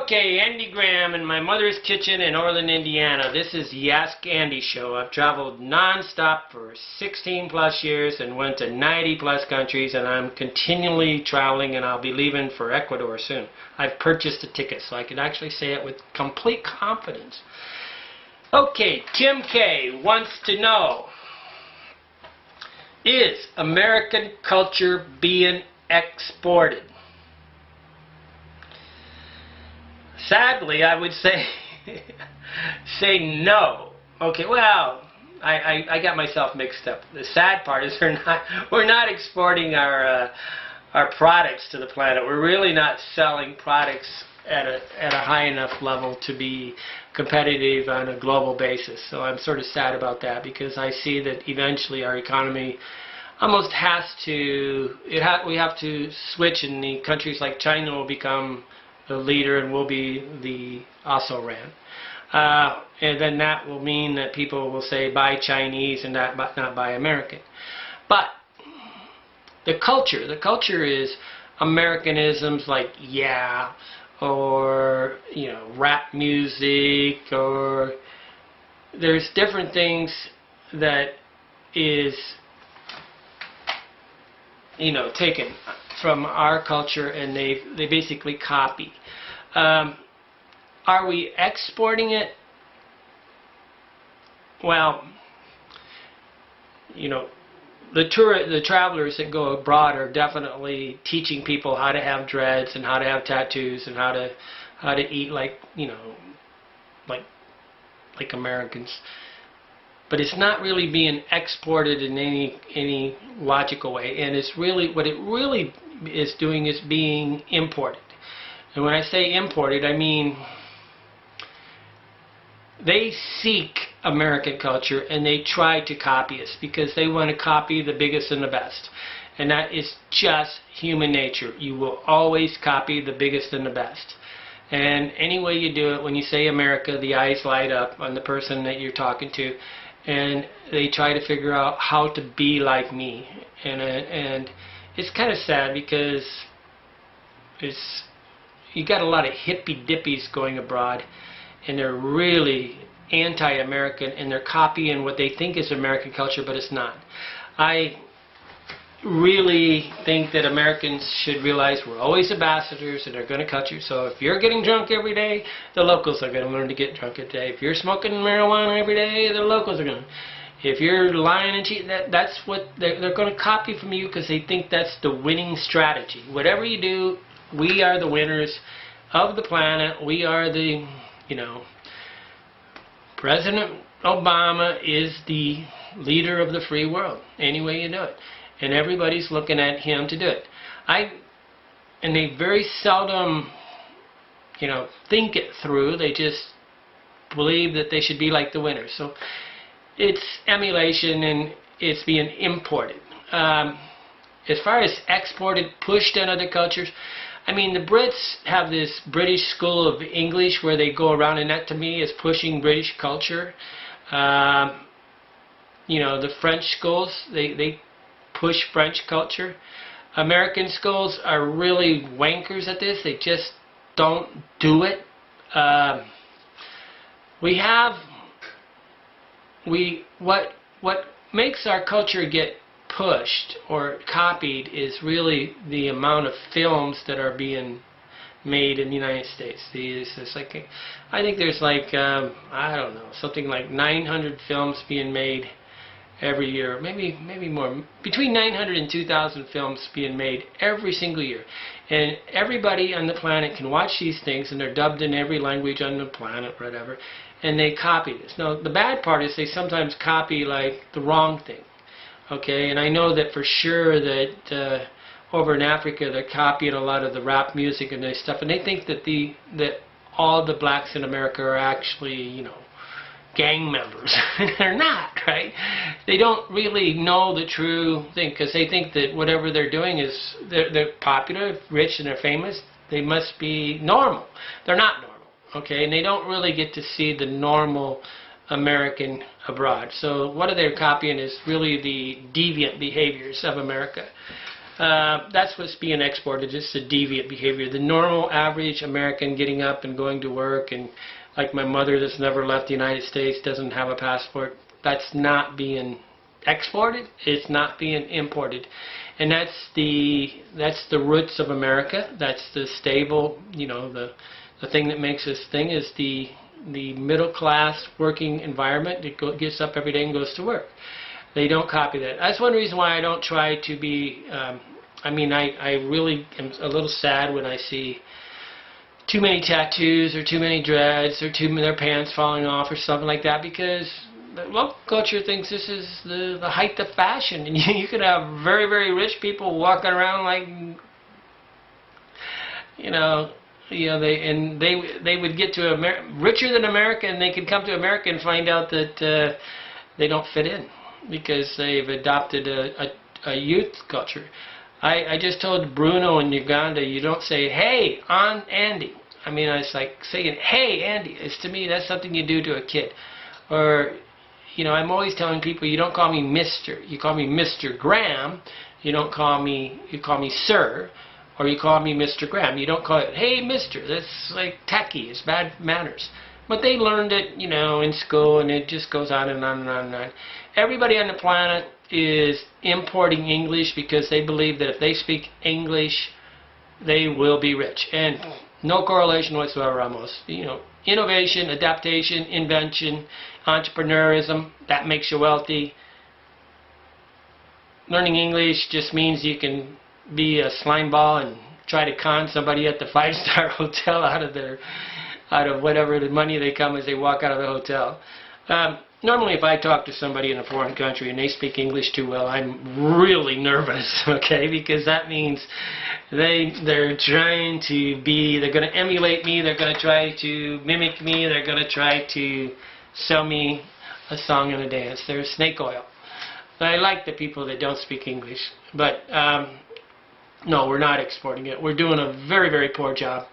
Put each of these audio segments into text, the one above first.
Okay, Andy Graham in my mother's kitchen in Orland, Indiana. This is the Ask Andy show. I've traveled non-stop for 16 plus years and went to 90 plus countries, and I'm continually traveling, and I'll be leaving for Ecuador soon. I've purchased a ticket so I can actually say it with complete confidence. Okay, Kim K wants to know, is American culture being exported? Sadly, I would say no. Okay, well, I got myself mixed up. The sad part is we're not exporting our products to the planet. We're really not selling products at a high enough level to be competitive on a global basis. So I'm sort of sad about that, because I see that eventually our economy almost has to, we have to switch, and the countries like China will become the leader and will be the also-ran. And then that will mean that people will say buy Chinese and not buy American. But the culture is Americanisms like yeah, or rap music, or there's different things that is taken from our culture, and they basically copy. Are we exporting it? Well, the travelers that go abroad are definitely teaching people how to have dreads and how to have tattoos and how to eat like Americans. But it's not really being exported in any logical way, and it's really what it really is doing is being imported. And when I say imported, I mean they seek American culture and they try to copy us because they want to copy the biggest and the best. And that is just human nature. You will always copy the biggest and the best. And any way you do it, when you say America, the eyes light up on the person that you're talking to, and they try to figure out how to be like me. And it's kind of sad, because you got a lot of hippy dippies going abroad, and they're really anti-American, and they're copying what they think is American culture, but it's not. I really think that Americans should realize we're always ambassadors and they're going to culture. So if you're getting drunk every day, the locals are going to learn to get drunk every day. If you're smoking marijuana every day, the locals are going to. If you're lying and cheating, that's what they're going to copy from you, because they think that's the winning strategy. Whatever you do, we are the winners of the planet. We are the, President Obama is the leader of the free world, any way you do it. And everybody's looking at him to do it. And they very seldom, think it through. They just believe that they should be like the winners. So it's emulation, and it's being imported. As far as exported, pushed on other cultures, I mean, the Brits have this British school of English where they go around, and that to me is pushing British culture. The French schools, they push French culture. American schools are really wankers at this. They just don't do it. What makes our culture get pushed or copied is really the amount of films that are being made in the United States. I think there's I don't know, something like 900 films being made every year, maybe more, between 900 and 2,000 films being made every single year. And everybody on the planet can watch these things, and they're dubbed in every language on the planet, whatever, and they copy this. Now, the bad part is they sometimes copy the wrong thing. Okay, and I know that for sure that over in Africa they're copying a lot of the rap music and this stuff, and they think that all the blacks in America are actually, gang members. They're not, right? They don't really know the true thing, because they think that whatever they're doing is they're popular, rich, and they're famous. They must be normal. They're not normal, okay? And they don't really get to see the normal American abroad. So what they're copying is really the deviant behaviors of America. That's what's being exported, just the deviant behavior. The normal average American getting up and going to work, and like my mother that's never left the United States, doesn't have a passport, that's not being exported, it's not being imported. And that's the roots of America. That's the stable, you know, the thing that makes this thing is the middle class working environment that gets up every day and goes to work. They don't copy that. That's one reason why I don't try to be, I mean, I really am a little sad when I see too many tattoos or too many dreads or their pants falling off or something like that, because the local culture thinks this is the height of fashion, and you could have very, very rich people walking around like, they would get to richer than America, and they could come to America and find out that they don't fit in because they've adopted a youth culture. I just told Bruno in Uganda, you don't say, hey, Aunt Andy. I mean, it's like saying, hey, Andy. It's, to me, that's something you do to a kid. Or, I'm always telling people, you don't call me Mr. You call me Mr. Graham. You call me Sir. Or you call me Mr. Graham. You don't call it, hey, Mr. That's like tacky. It's bad manners. But they learned it, in school, and it just goes on and on and on and on. Everybody on the planet is importing English because they believe that if they speak English, they will be rich. And no correlation whatsoever, almost. Innovation, adaptation, invention, entrepreneurism, that makes you wealthy. Learning English just means you can be a slime ball and try to con somebody at the five-star hotel out of whatever the money they come as they walk out of the hotel. Normally, if I talk to somebody in a foreign country and they speak English too well, I'm really nervous, okay? Because that means they're trying to they're going to emulate me, they're going to try to mimic me, they're going to try to sell me a song and a dance. They're snake oil. But I like the people that don't speak English. But, no, we're not exporting it. We're doing a very, very poor job.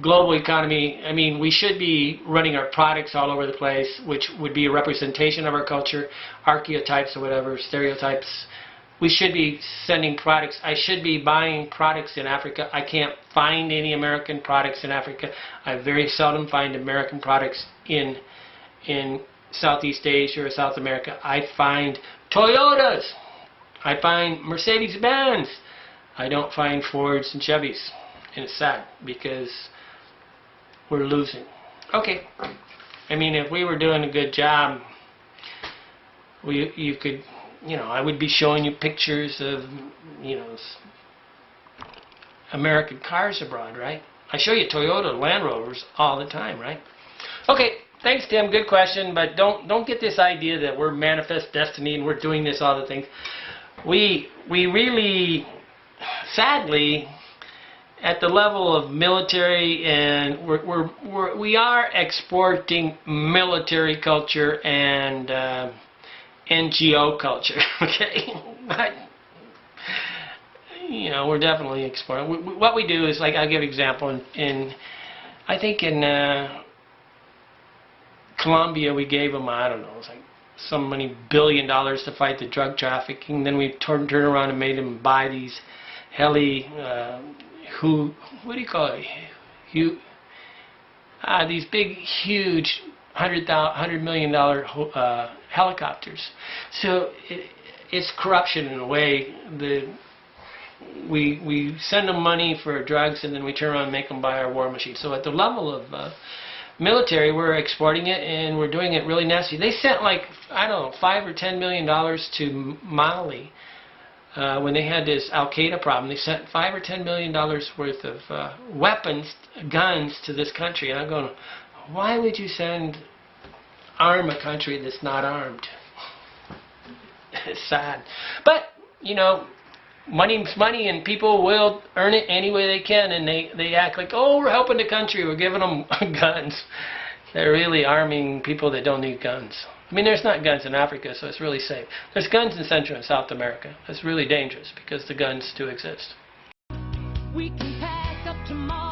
Global economy, I mean, we should be running our products all over the place, which would be a representation of our culture, archetypes or whatever, stereotypes. We should be sending products. I should be buying products in Africa. I can't find any American products in Africa. I very seldom find American products in Southeast Asia or South America. I find Toyotas. I find Mercedes-Benz. I don't find Fords and Chevys. And it's sad because we're losing. Okay. I mean, if we were doing a good job, you could, I would be showing you pictures of, American cars abroad, right? I show you Toyota Land Rovers all the time, right? Okay. Thanks, Tim. Good question, but don't get this idea that we're manifest destiny and we're doing this all the things. We really, sadly, at the level of military, and we are exporting military culture and NGO culture. Okay, but we're definitely exporting. What we do is, like, I'll give an example. I think in Colombia, we gave them, I don't know, it was like some many $1 billion to fight the drug trafficking. Then we turned around and made them buy these what do you call it? These big, huge $100 million helicopters. So it's corruption in a way. We send them money for drugs, and then we turn around and make them buy our war machine. So at the level of military, we're exporting it, and we're doing it really nasty. They sent, like, I don't know, $5 or $10 million to Mali when they had this Al-Qaeda problem. They sent $5 or $10 million worth of weapons, guns to this country. And I'm going, why would you arm a country that's not armed? It's sad. But, money's money, and people will earn it any way they can, and they act like, oh, we're helping the country, we're giving them guns. They're really arming people that don't need guns. I mean, there's not guns in Africa, so it's really safe. There's guns in Central and South America. It's really dangerous because the guns do exist. We can pack up tomorrow.